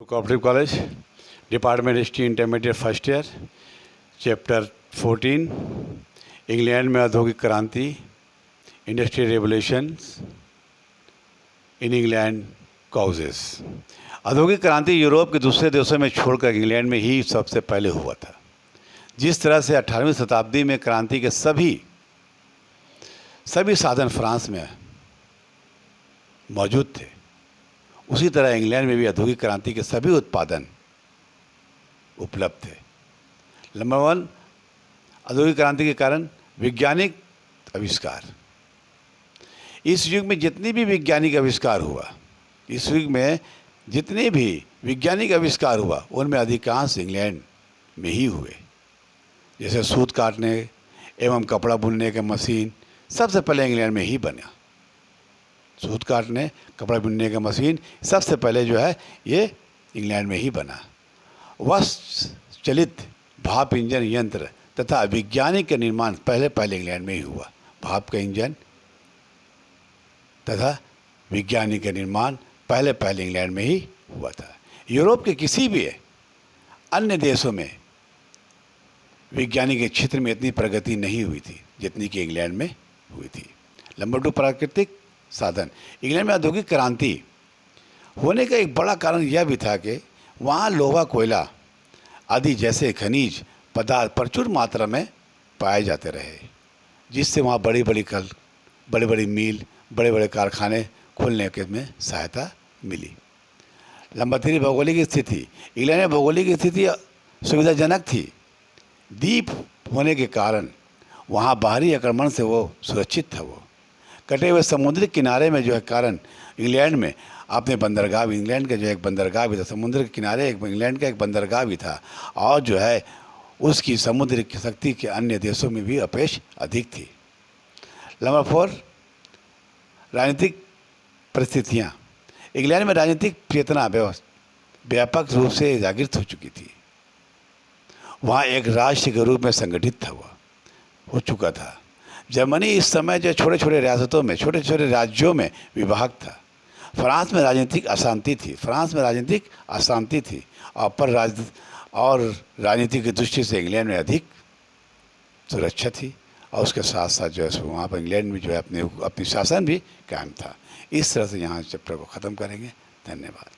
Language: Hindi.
Cooperative college, department history intermediate first year, chapter 14, England में औद्योगिक क्रांति, industrial revolutions in England causes. औद्योगिक क्रांति यूरोप के दूसरे देशों में छोड़कर इंग्लैंड में ही सबसे पहले हुआ था। जिस तरह से 18वीं शताब्दी में क्रांति के सभी साधन फ्रांस में मौजूद थे, उसी तरह इंग्लैंड में भी औद्योगिक क्रांति के सभी उत्पादन उपलब्ध थे। नंबर 1, औद्योगिक क्रांति के कारण वैज्ञानिक आविष्कार। इस युग में जितनी भी वैज्ञानिक आविष्कार हुआ, उनमें अधिकांश इंग्लैंड में ही हुए। जैसे सूत काटने एवं कपड़ा बुनने का मशीन सबसे पहले इंग्लैंड में ही बना। सूत काटने, कपड़ा बुनने का मशीन सबसे पहले जो है ये इंग्लैंड में ही बना। वस्त्र चलित भाप इंजन यंत्र तथा वैज्ञानिक का निर्माण पहले इंग्लैंड में ही हुआ। भाप का इंजन तथा वैज्ञानिक का निर्माण पहले इंग्लैंड में ही हुआ था। यूरोप के किसी भी अन्य देशों में वैज्ञानिक के क्षेत्र में इतनी प्रगति नहीं हुई थी जितनी कि इंग्लैंड में हुई थी। नंबर 2, प्राकृतिक साधन। इंग्लैंड में औद्योगिक क्रांति होने का एक बड़ा कारण यह भी था कि वहाँ लोहा, कोयला आदि जैसे खनिज पदार्थ प्रचुर मात्रा में पाए जाते रहे, जिससे वहाँ बड़ी बड़ी मील, बड़े बड़े कारखाने खोलने के में सहायता मिली। नंबर 3, भौगोलिक स्थिति। इंग्लैंड में भौगोलिक स्थिति सुविधाजनक थी। द्वीप होने के कारण वहाँ बाहरी आक्रमण से वो सुरक्षित था। वो कटे हुए समुद्री किनारे में जो है कारण इंग्लैंड में अपने बंदरगाह, इंग्लैंड का जो एक बंदरगाह भी था, समुद्र के किनारे इंग्लैंड का एक बंदरगाह भी था, और जो है उसकी समुद्र की शक्ति के अन्य देशों में भी अपेक्ष अधिक थी। नंबर 4, राजनीतिक परिस्थितियाँ। इंग्लैंड में राजनीतिक चेतना व्यापक रूप से जागृत हो चुकी थी। वहाँ एक राष्ट्र के रूप में संगठित हो चुका था। जर्मनी इस समय जो छोटे छोटे रियासतों में, छोटे छोटे राज्यों में विभाग था। फ्रांस में राजनीतिक अशांति थी और राजनीति की दृष्टि से इंग्लैंड में अधिक सुरक्षा थी, और उसके साथ साथ जो है वहाँ पर इंग्लैंड में जो है अपनी शासन भी कायम था। इस तरह से यहाँ चैप्टर को ख़त्म करेंगे। धन्यवाद।